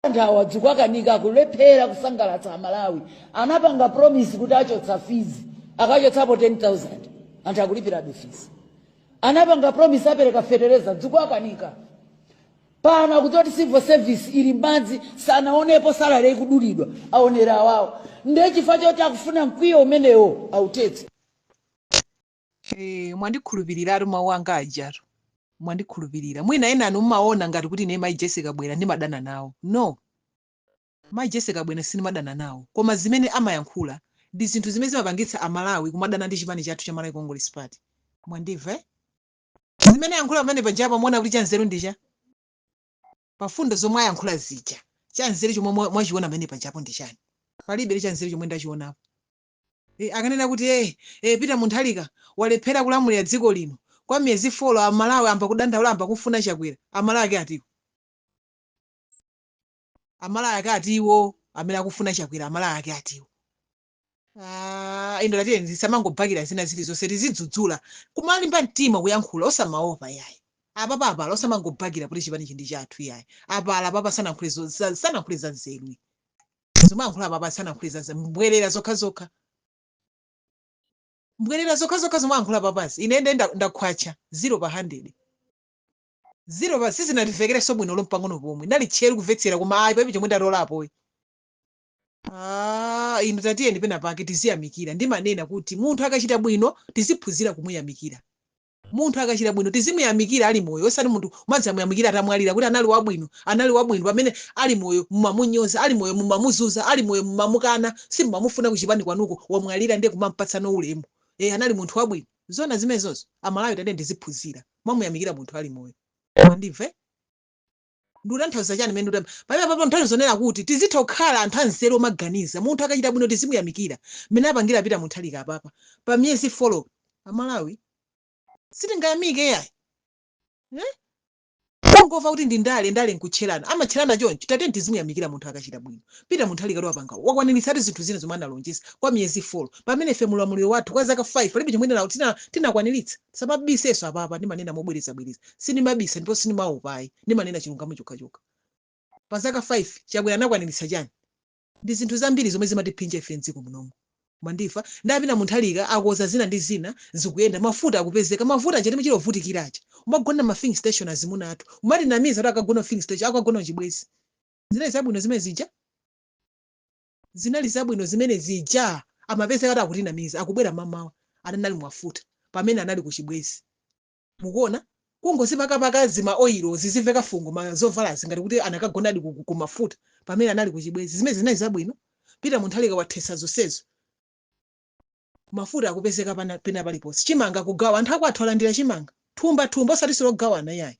ndawa dzikwakanika kulephera kusangalatsa Malawi anapanga promise kuti achotsa fees akachotsapo 10,000 anthu akulipira fees anapanga promise apereka fertilizer dzikwakanika pana kuti civil service ili madzi sanaonepo salary ikudulidwa aonera awawo ndiye chifukwa choti akufuna mkwiyo umenewo autetse. Mwandikhulupirira mawu anga ajaro mwandikhulupirira mwina ena anu mmaona ngati kuti ine Mai Jessica Bwera ndimadana nawo. No, Mai Jessica Bwera sinimadana nawo, koma zimene amayankhula ndi zinthu zimene zimapangitsa Amalawi kumadana ndi chipani chathu cha Malawi Congress Party. Mwandimva zimene yankhula pamene panjapa muona kuti chanzeru ndicha pafundo zomwe ayankhula zija chanzeru chomwe mwachiona pamene panjapo ndi chani? Palibe chanzeru chomwe ndachionapo. Akanena kuti Peter Mutharika walephera kulamulira dziko lino kwa miyezi 4 Amalawi amba kudandaula amba kufuna chakwera. Amalawi ake atiwo Amalawi ake atiwo amene akufuna chakwera Amalawi ake atiwo. Ino lati ndisamangobhakira zina zilizonse tizidzudzula kumalimba mtima kuyankhula osamaopa yayi apapa osamangobhakira kuti chipani chindi chathu yayi apapa sanankhule za nzeru zomankhula papa sanankhule za mbwerera zokhazokha zomankhula papasi ine ndakhwacha 0 pa 100 0 pa sizinandivekere sobwino lompang'ono pomwe ndali tcheru kumvetsera koma ayi paipo chomwe ndatolapo ino tatiye ndipena pake tiziyamikira ndimanena kuti munthu akachita bwino tiziphunzira kumuyamikira. Munthu akachita bwino tizimuyamikira ali moyo osati munthu madzamuyamikira atamwalira kuti anali wabwino pamene ali moyo mumamunyoza ali moyo mumamuzuza ali moyo mumamukana simmamufuna kuchipani kwanuko wamwalira ndiye kumampatsano ulemu anali munthu wabwino. Zona zimenezozo Amalawi tade ndiziphunzira mwamuyamikira munthu ali moyo. Mwandimve ndutanthauza chani mene pamene papo nthawi zonena kuti tizitha kukhala anthu anzeru omaganiza munthu akachita bwino tizimuyamikira mmene apangira Peter Mutharika apapa pa miyezi 4 Amalawi sitingayamike yayi ngova kuti ndi ndale nkutcherana amatcherana choncho tate tizimuyamikira munthu akachita bwino. Peter Mutharika wapanga wakwaniritsatu zinthu zina zomwe analonjeza kwa miyezi 4 pamene ife mulamuliro wathu kwa zaka 5 palibe chomwe nawo tinakwaniritsa. Samabiseso apapa ndimanena mobwereza sinimabisa ndipo sinimaopayi ndimanena chilungamo chokhachoka pa zaka 5 chabwera anakwaniritsa chani? Ndi zinthu zambiri zomwe zimatiphinja ife mdziko munomu. Mandifa ndapita Mutharika akoza zina ndi zina zikuyenda mafuta akupezeka mafuta nje timachiro vutikirachi umagona ma filling station azimunatu umati namiza kuti akagona filling station akagona chibwezi zinali zabwino zimene zija zinali zabwino zimene zija amapezeka kuti akuti namiza akubwera mamawa anali mwafuta pamene anali ku chibwezi. Mukuona kungozipakapaka zima oilo ziziveka fungo mazovala zingati kuti anakagona ali ku mafuta pamene anali ku chibwezi zimene zinali zabwino. Peter Mutharika wathesa zonsezo mafuta akupezeka pena paliponse chimanga kugawa anthu akwathu alandira chimanga thumba osati silo kugawana yayi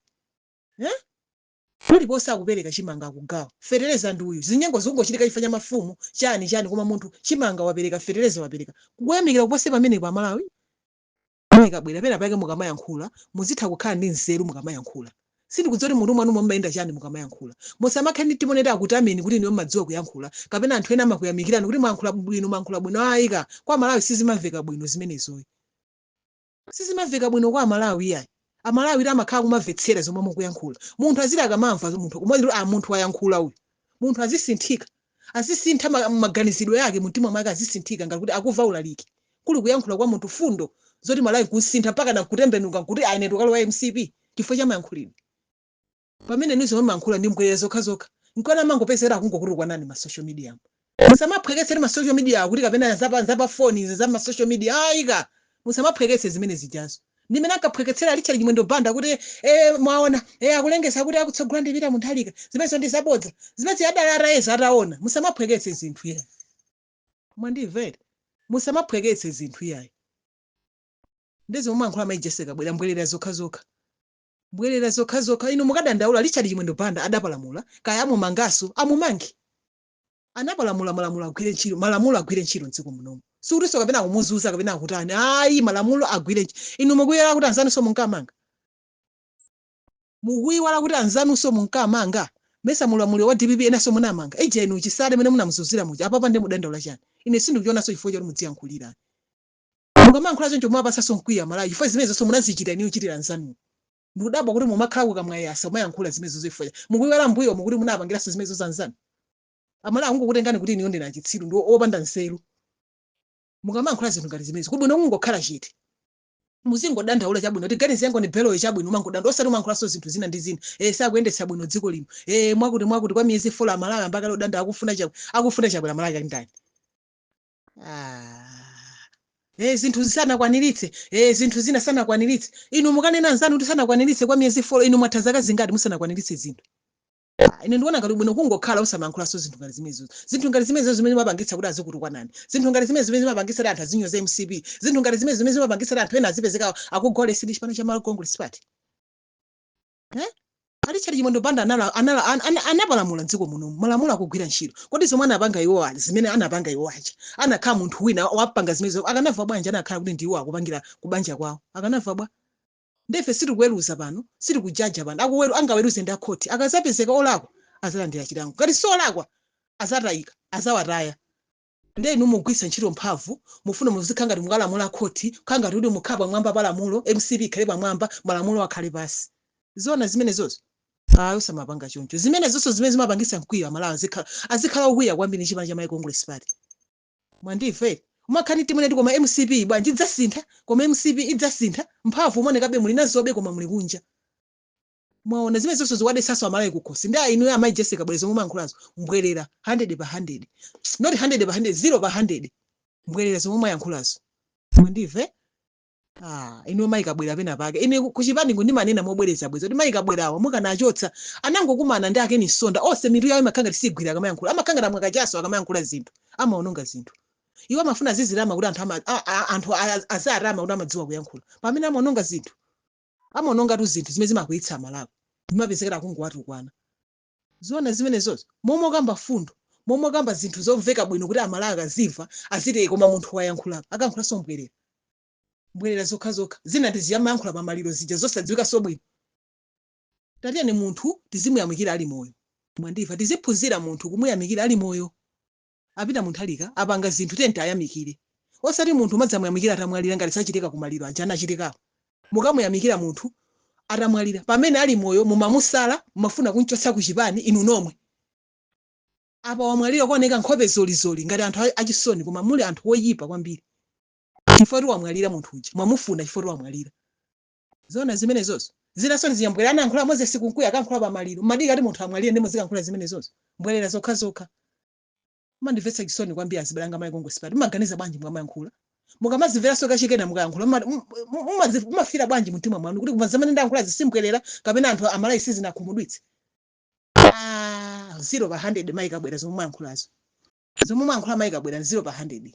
paliponse akupereka chimanga kugawa. Fertilizer ndi uyu zinyengo zungochitika ifanya mafumu chani koma munthu chimanga wapereka fertilizer wapereka kuyamikira kupose pamene pa Malawi. Bwera pena pake mukamayankhula muzitha kukhala ndi nzeru mukamayankhula sindikudzoti munthu mwanu mumbayenda chani mukamayankhula musamakhani timoneta kuti ameni kuti niyo madziwa kuyankhula kapena anthu ena amakuyamikirani kuti mwankhula bwino ayika kwa Malawi sizimamveka bwino zimenezoyi sizimamveka bwino kwa Malawi yayi. Amalawi amakhala kumamvetsera zomwe mukuyankhula munthu azira akamamva munthu kumwazira munthu wayankhula uyu munthu azisinthika azisintha maganizidwe yake mtima mwake azisinthika ngati kuti akuva ulaliki kuli kuyankhula kwa munthu fundo zoti Malawi kusintha mpaka na kutembenuka kuti aine tukalo wa MCP chifukwa cha mayankhulidwe pamene nizo mayankhula ndi mbwerera zokhazokha nkwana mangopezera akungokuti kwanani ma social media musamaphwekesere ma social media kuti kapena zapa phone za ma social media ayika musamaphwekese zimene zijazo ndimene akaphweketsera licha limwendo banda kuti mwaona akulengesa kuti akutsogolera ndi Peter Mutharika zimene ndi zabodza zimene adalaraeza ataona musamaphwekese zinthu yayi. Mwandimvere musamaphwekese zinthu yayi ndizo mumankhula Mai Jessica Bwera mbwerera zokhazokha ino mukadandaula licha limwendo banda adapalamula kaya amumangaso amumangi anapalamula malamulo agwire ntchito mdziko munomu sikutinso kapena kumuzuza kapena kutani ayi malamulo agwire inu mukuyera kuti anzanunso munkamanga mukuyiwala kuti anzanunso munkamanga mesa mulamuliro wa DPP enaso munamanga eje inu chisale mene munamuzuzira muja apapa ndi mudandaula chani ine sindikuchionanso chifukwa choti mudziyankhulira mukamankhula choncho mwapasaso mkwiya Malawi chifukwa zimene zonse munazichita inu uchitira anzanu ndikudabwa kuti mumakhala kukamwayasa mayankhula zimenezo zifanya mukuiwala mbuyo mukuti munapangiranso zimenezo zanzanu amalawi angokutengani kuti iniyo ndina chitsiru ndi opanda nzeru mukamankhula zinthu ngati zimenezo kubwino kungokhala chete muzingodandaula chabwino kuti ganizi yango ni belo chabwino umangodanda osati umankhulaso zinthu zina ndi zina sakuyendetsa bwino dziko lino mwakuti kwa miyezi 4 amalawi ambaka lodanda akufuna chabwino amalawi ndani zinthu zisanakwaniritse zinthu zina sanakwaniritse inu mukanena nzanu kuti sanakwaniritse kwa miyezi 4 inu mwatha zaka zingati musanakwaniritse zinthu ine ndiona ngati bwino kungokhala usamankhulaso zinthu ngati zimenezo zinthu ngati zimenezo zimene mapangitsa kuti azikutukwa nani zinthu ngati zimenezo zimene mapangitsa kuti anthu azinyoza MCP zinthu ngati zimenezo zimene mapangitsa kuti anthu ena azipezeka akugole sidi chipano cha Malawi Congress Party ali chali chimondo banda anapalamula dziko muno malamulo akugwira ntchito kodi zomwe anapanga iwo ali zimene anapanga iwo acha anakhala munthu wina wapanga zimenezo akanava bwanji anakhala kuti ndiwo akupangira kubanja kwawo akanava bwa ndefe sitikuweruza pano sitikujaja pano angaweruze ndi akhoti akazapezeka olakwa azalandira chilango ngati solakwa azatayika azawataya nde inu mugwisa ntchito mphamvu mufuna muzikhala ngati mukalamula khoti kukhala ngati kuti mukhala pamwamba palamulo MCP ikhale pamwamba malamulo akhale pasi zona zimenezozo usamapanga choncho zimenezonso zimene zimapangisa mkwiyo amalawi azikhala ukwiya kwambiri chipani cha Malawi Congress Party mwandife umakhani timene koma MCP bwanji idzasintha koma MCP idzasintha mphamvu umonekabe muli nazobe koma muli kunja mwaona zimenezonso ziwadesaso amalawi kukhosi ndi inu amayi Jessica bwelezo mumankhulazo mbwerera 100 pa 100 not 100 pa 100 0 pa 100 mbwerera zomwe mayankhulazo mwandive inu mayikabwera pena pake ine kuchipani kundimanena mobwereza bwezo kuti mayikabwerawo mukanachotsa anangokumana ndi akeni sonda onse mitu yawo imakhanga tisigwira akamayankhula amakhanga namwe kachaso akamayankhula zinthu amaononga zinthu iwo amafuna zizirama kuti anthu azarama kuti amadziwa kuyankhula pamene amaononga zinthu amaononga tu zinthu zimene zimakwitsa amalawi zimapezekera kungowatukwana ziona zimenezozo momokamba fundo momokamba zinthu zomveka bwino kuti amalawi akaziva azite koma munthu wayankhula akankhulaso mbwerera zokha zina tiziyamayankhula pamaliro zija zosadziwika sobwino tatiyani munthu tizimuyamikira ali moyo mwandiva tiziphunzira munthu kumuyamikira ali moyo apita munthu alika apanga zinthu tente ayamikire osati munthu madzamuyamikira atamwalira ngati sachitika kumaliro anja anachitikapo mukamuyamikira munthu atamwalira pamene ali moyo mumamusala mumafuna kunchotsa kuchipani inu nomwe apa wamwalira kuoneka nkhope zolizoli ngati anthu achisoni koma muli anthu woyipa kwambiri chifukwa wamwalira munthu uja mwamufuna chifukwa wamwalira zona zimenezozo zinasoni ziyambwera anankhula Moses kunkuya akankhula pamaliro madika ati munthu amwalire ndi muzikankhula zimenezozo mbwerera zokha mandimvetsa chisoni kwambiri azibalanga Malawi Congress Party mumaganiza bwanji mwamayankhula mukamazimvera soka chikena mukayankhula mumafira bwanji mtima mwanu kuti kumazamene ndayankhula zisimbwerera kapena anthu amalawi sizinakhumudwitse 0 pa 100 mayikabwera zomwe mwayankhulazo zomwe mwayankhula mayikabwera 0 pa 100